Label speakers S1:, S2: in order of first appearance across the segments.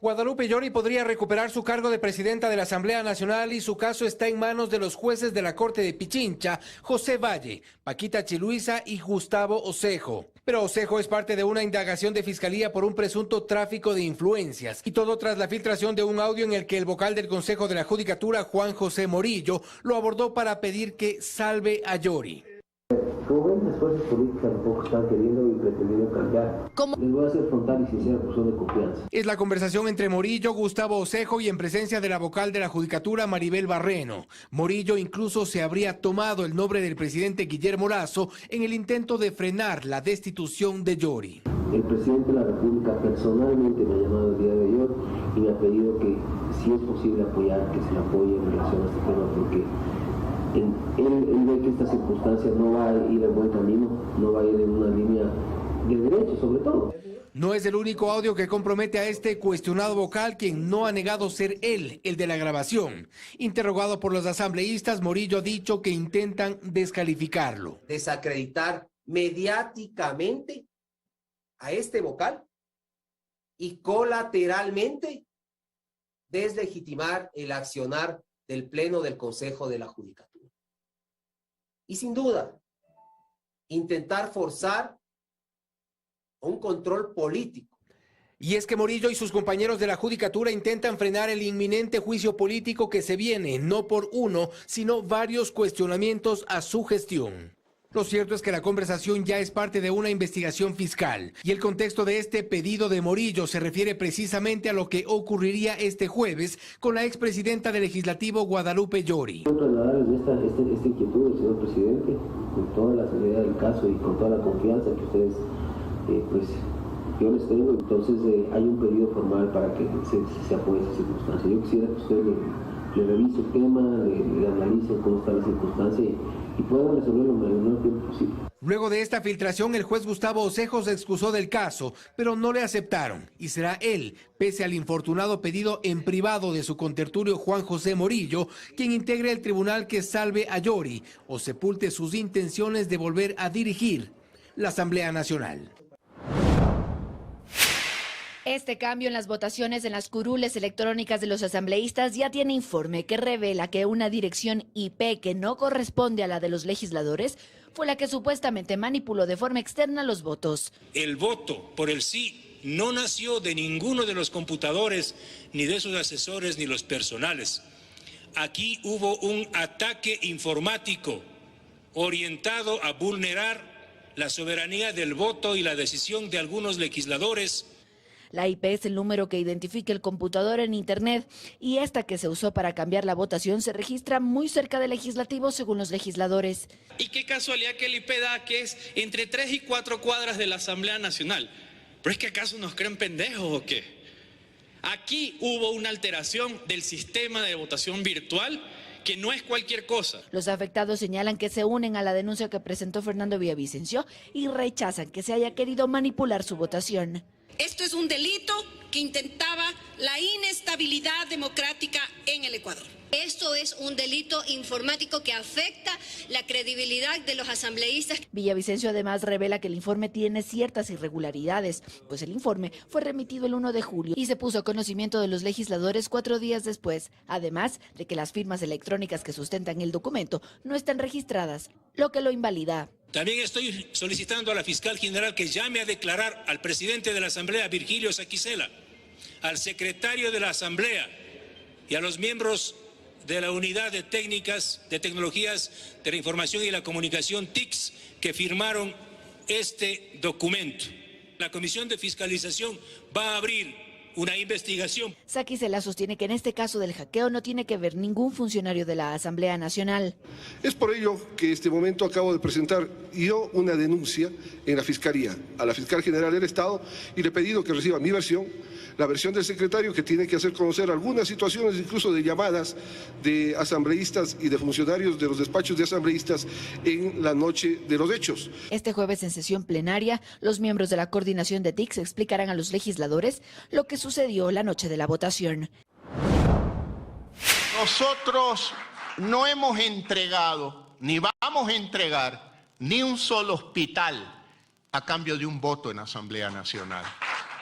S1: Guadalupe Llori podría recuperar su cargo de presidenta de la Asamblea Nacional y su caso está en manos de los jueces de la Corte de Pichincha, José Valle, Paquita Chiluisa y Gustavo Osejo. Pero Osejo es parte de una indagación de fiscalía por un presunto tráfico de influencias. Y todo tras la filtración de un audio en el que el vocal del Consejo de la Judicatura, Juan José Morillo, lo abordó para pedir que salve a Llori.
S2: Como ven, las fuerzas políticas tampoco están queriendo y pretendiendo cambiar. ¿Cómo? Les voy a hacer frontal y sincera cuestión de confianza.
S1: Es la conversación entre Morillo, Gustavo Osejo y en presencia de la vocal de la Judicatura, Maribel Barreno. Morillo incluso se habría tomado el nombre del presidente Guillermo Lasso en el intento de frenar la destitución de Llori.
S2: El presidente de la República personalmente me ha llamado el día de ayer y me ha pedido que si es posible apoyar, que se le apoye en relación a este tema, porque él ve que esta circunstancia no va a ir en buen camino, no va a ir en una línea de derecho sobre todo.
S1: No es el único audio que compromete a este cuestionado vocal, quien no ha negado ser él, el de la grabación. Interrogado por los asambleístas, Morillo ha dicho que intentan descalificarlo.
S3: Desacreditar mediáticamente a este vocal y colateralmente deslegitimar el accionar del Pleno del Consejo de la Judicatura. Y sin duda, intentar forzar un control político.
S1: Y es que Morillo y sus compañeros de la Judicatura intentan frenar el inminente juicio político que se viene, no por uno, sino varios cuestionamientos a su gestión. Lo cierto es que la conversación ya es parte de una investigación fiscal y el contexto de este pedido de Morillo se refiere precisamente a lo que ocurriría este jueves con la expresidenta del Legislativo Guadalupe Llori.
S2: Quiero trasladarles esta inquietud del señor presidente con toda la seriedad del caso y con toda la confianza que ustedes, yo les tengo. Entonces hay un pedido formal para que se apoye esa circunstancia. Yo quisiera que usted le revise el tema, le analice cómo está la circunstancia y puedan resolverlo en el menor tiempo posible.
S1: Luego de esta filtración, el juez Gustavo Osejo se excusó del caso, pero no le aceptaron. Y será él, pese al infortunado pedido en privado de su contertulio Juan José Morillo, quien integre el tribunal que salve a Llori o sepulte sus intenciones de volver a dirigir la Asamblea Nacional.
S4: Este cambio en las votaciones en las curules electrónicas de los asambleístas ya tiene informe que revela que una dirección IP que no corresponde a la de los legisladores fue la que supuestamente manipuló de forma externa los votos.
S5: El voto por el sí no nació de ninguno de los computadores, ni de sus asesores, ni los personales. Aquí hubo un ataque informático orientado a vulnerar la soberanía del voto y la decisión de algunos legisladores.
S4: La IP es el número que identifica el computador en Internet y esta que se usó para cambiar la votación se registra muy cerca del legislativo según los legisladores.
S6: Y qué casualidad que el IP da que es entre 3 y 4 cuadras de la Asamblea Nacional. ¿Pero es que acaso nos creen pendejos o qué? Aquí hubo una alteración del sistema de votación virtual que no es cualquier cosa.
S4: Los afectados señalan que se unen a la denuncia que presentó Fernando Villavicencio y rechazan que se haya querido manipular su votación.
S7: Esto es un delito que intentaba la inestabilidad democrática en el Ecuador. Esto es un delito informático que afecta la credibilidad de los asambleístas.
S4: Villavicencio además revela que el informe tiene ciertas irregularidades, pues el informe fue remitido el 1 de julio y se puso a conocimiento de los legisladores 4 días después, además de que las firmas electrónicas que sustentan el documento no están registradas, lo que lo invalida.
S5: También estoy solicitando a la fiscal general que llame a declarar al presidente de la Asamblea, Virgilio Saquicela, al secretario de la Asamblea y a los miembros de la Unidad de Técnicas de Tecnologías de la Información y la Comunicación, TICS, que firmaron este documento. La Comisión de Fiscalización va a abrir una investigación.
S4: Saquicela sostiene que en este caso del hackeo no tiene que ver ningún funcionario de la Asamblea Nacional.
S8: Es por ello que en este momento acabo de presentar yo una denuncia en la Fiscalía a la Fiscal General del Estado y le he pedido que reciba mi versión, la versión del secretario, que tiene que hacer conocer algunas situaciones, incluso de llamadas de asambleístas y de funcionarios de los despachos de asambleístas en la noche de los hechos.
S4: Este jueves en sesión plenaria, los miembros de la coordinación de TICS explicarán a los legisladores lo que sucedió la noche de la votación.
S9: Nosotros no hemos entregado, ni vamos a entregar, ni un solo hospital a cambio de un voto en Asamblea Nacional.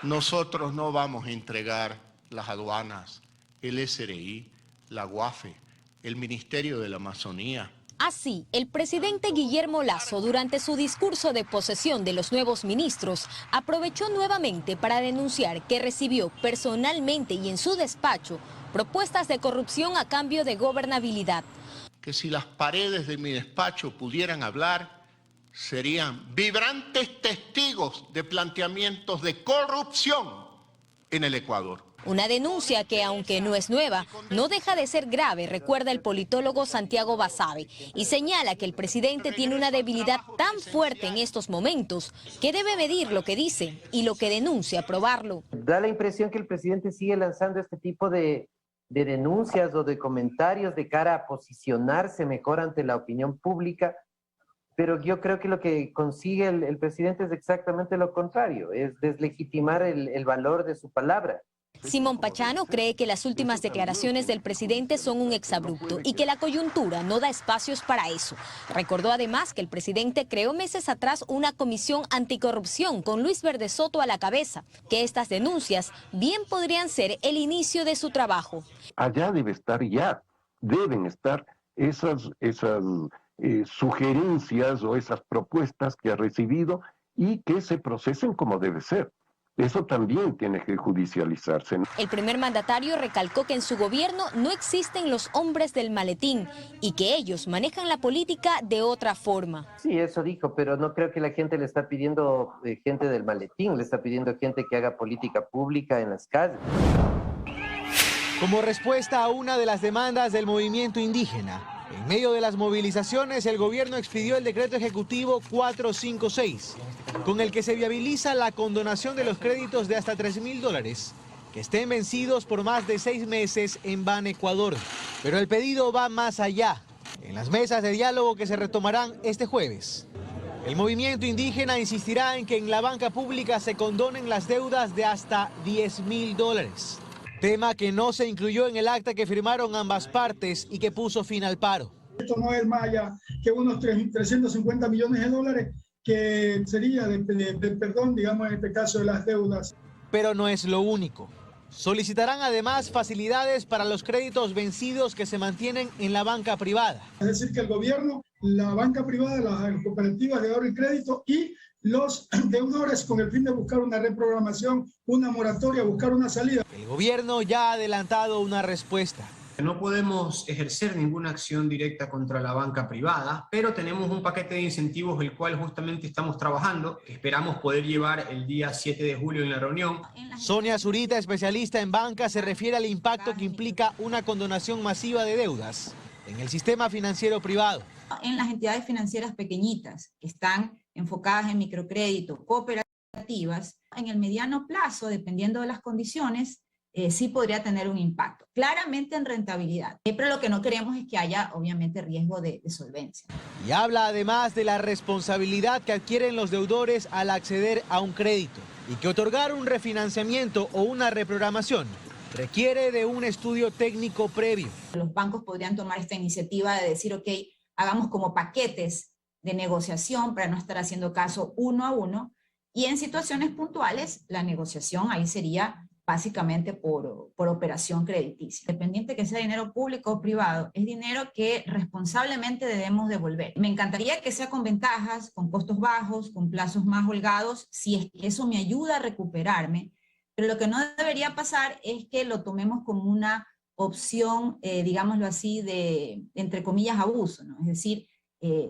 S9: Nosotros no vamos a entregar las aduanas, el SRI, la UAFE, el Ministerio de la Amazonía.
S10: Así, el presidente Guillermo Lasso, durante su discurso de posesión de los nuevos ministros, aprovechó nuevamente para denunciar que recibió personalmente y en su despacho propuestas de corrupción a cambio de gobernabilidad.
S9: Que si las paredes de mi despacho pudieran hablar, serían vibrantes testigos de planteamientos de corrupción en el Ecuador.
S10: Una denuncia que, aunque no es nueva, no deja de ser grave, recuerda el politólogo Santiago Basabe, y señala que el presidente tiene una debilidad tan fuerte en estos momentos que debe medir lo que dice y lo que denuncia, probarlo.
S2: Da la impresión que el presidente sigue lanzando este tipo de denuncias o de comentarios de cara a posicionarse mejor ante la opinión pública, pero yo creo que lo que consigue el presidente es exactamente lo contrario, es deslegitimar el valor de su palabra.
S10: Simón Pachano cree que las últimas declaraciones del presidente son un exabrupto y que la coyuntura no da espacios para eso. Recordó además que el presidente creó meses atrás una comisión anticorrupción con Luis Verde Soto a la cabeza, que estas denuncias bien podrían ser el inicio de su trabajo.
S11: Allá deben estar esas sugerencias o esas propuestas que ha recibido y que se procesen como debe ser. Eso también tiene que judicializarse.
S10: El primer mandatario recalcó que en su gobierno no existen los hombres del maletín y que ellos manejan la política de otra forma.
S2: Sí, eso dijo, pero no creo que la gente le está pidiendo gente del maletín, le está pidiendo gente que haga política pública en las calles.
S12: Como respuesta a una de las demandas del movimiento indígena, en medio de las movilizaciones, el gobierno expidió el decreto ejecutivo 456, con el que se viabiliza la condonación de los créditos de hasta $3.000 que estén vencidos por más de 6 meses en Ban Ecuador. Pero el pedido va más allá, en las mesas de diálogo que se retomarán este jueves. El movimiento indígena insistirá en que en la banca pública se condonen las deudas de hasta $10.000. Tema que no se incluyó en el acta que firmaron ambas partes y que puso fin al paro.
S13: Esto no es más allá que unos 350 millones de dólares que sería de perdón, digamos, en este caso de las deudas.
S12: Pero no es lo único. Solicitarán además facilidades para los créditos vencidos que se mantienen en la banca privada.
S13: Es decir, que el gobierno, la banca privada, las cooperativas de ahorro y crédito y los deudores, con el fin de buscar una reprogramación, una moratoria, buscar una salida.
S12: El gobierno ya ha adelantado una respuesta.
S14: No podemos ejercer ninguna acción directa contra la banca privada, pero tenemos un paquete de incentivos el cual justamente estamos trabajando. Esperamos poder llevar el día 7 de julio en la reunión.
S12: Sonia Zurita, especialista en banca, se refiere al impacto que implica una condonación masiva de deudas en el sistema financiero privado.
S15: En las entidades financieras pequeñitas que están enfocadas en microcrédito, cooperativas, en el mediano plazo, dependiendo de las condiciones, sí podría tener un impacto, claramente en rentabilidad. Pero lo que no queremos es que haya, obviamente, riesgo de solvencia.
S12: Y habla además de la responsabilidad que adquieren los deudores al acceder a un crédito y que otorgar un refinanciamiento o una reprogramación requiere de un estudio técnico previo.
S15: Los bancos podrían tomar esta iniciativa de decir, ok, hagamos como paquetes de negociación para no estar haciendo caso uno a uno, y en situaciones puntuales la negociación ahí sería básicamente por operación crediticia. Dependiente que sea dinero público o privado, es dinero que responsablemente debemos devolver. Me encantaría que sea con ventajas, con costos bajos, con plazos más holgados, si es que eso me ayuda a recuperarme, pero lo que no debería pasar es que lo tomemos como una opción, digámoslo así, de, entre comillas, abuso, ¿no? Es decir,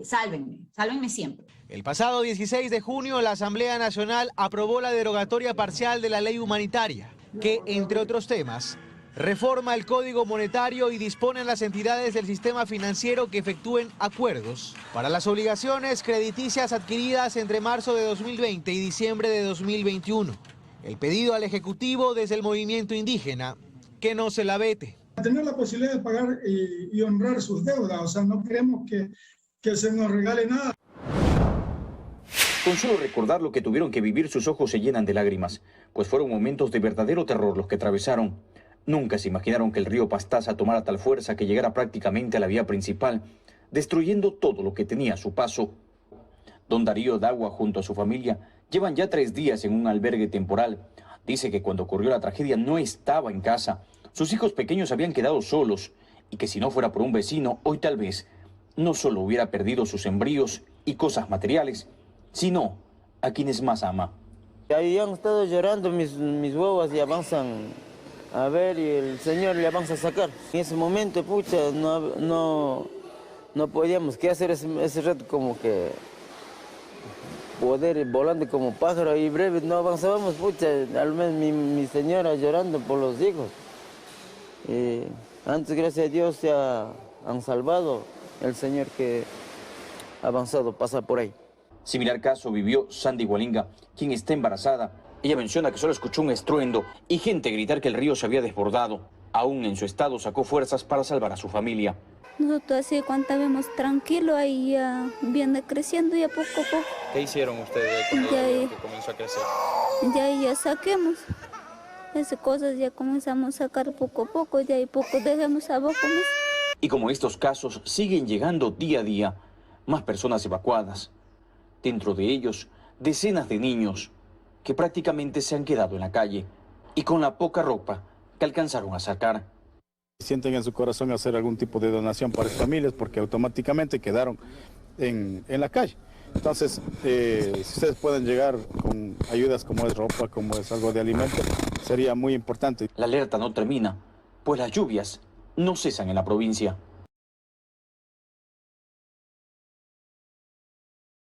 S15: sálvenme siempre.
S12: El pasado 16 de junio, la Asamblea Nacional aprobó la derogatoria parcial de la ley humanitaria, que, entre otros temas, reforma el Código Monetario y dispone a las entidades del sistema financiero que efectúen acuerdos para las obligaciones crediticias adquiridas entre marzo de 2020 y diciembre de 2021. El pedido al Ejecutivo desde el movimiento indígena, que no se la vete.
S13: Tener la posibilidad de pagar y honrar sus deudas, o sea, no queremos que se nos regale nada.
S16: Con solo recordar lo que tuvieron que vivir, sus ojos se llenan de lágrimas, pues fueron momentos de verdadero terror los que atravesaron. Nunca se imaginaron que el río Pastaza tomara tal fuerza que llegara prácticamente a la vía principal, destruyendo todo lo que tenía a su paso. Don Darío Dagua, junto a su familia, llevan ya 3 días en un albergue temporal, Dice que cuando ocurrió la tragedia no estaba en casa. Sus hijos pequeños habían quedado solos y que si no fuera por un vecino, hoy tal vez no solo hubiera perdido sus embrios y cosas materiales, sino a quienes más ama.
S17: Ahí han estado llorando mis huevos y avanzan a ver y el Señor le avanza a sacar. En ese momento, pucha, no podíamos qué hacer ese rato, como que poder volando como pájaro y breve, no avanzábamos, pucha, al menos mi señora llorando por los hijos. Y antes, gracias a Dios, se han salvado el Señor que ha avanzado, pasa por ahí.
S16: Similar caso vivió Sandy Hualinga, quien está embarazada. Ella menciona que solo escuchó un estruendo y gente gritar que el río se había desbordado. Aún en su estado sacó fuerzas para salvar a su familia.
S18: Nosotros así cuando estábamos tranquilos, ahí ya viene creciendo ya poco a poco.
S19: ¿Qué hicieron ustedes cuando que comenzó a crecer?
S18: Ya saquemos. Esas cosas ya comenzamos a sacar poco a poco, ya y poco dejamos abajo mismo.
S16: Y como estos casos siguen llegando día a día, más personas evacuadas. Dentro de ellos, decenas de niños que prácticamente se han quedado en la calle y con la poca ropa que alcanzaron a sacar.
S20: Sienten en su corazón hacer algún tipo de donación para las familias porque automáticamente quedaron en la calle. Entonces, si ustedes pueden llegar con ayudas como es ropa, como es algo de alimento, sería muy importante.
S16: La alerta no termina, pues las lluvias no cesan en la provincia.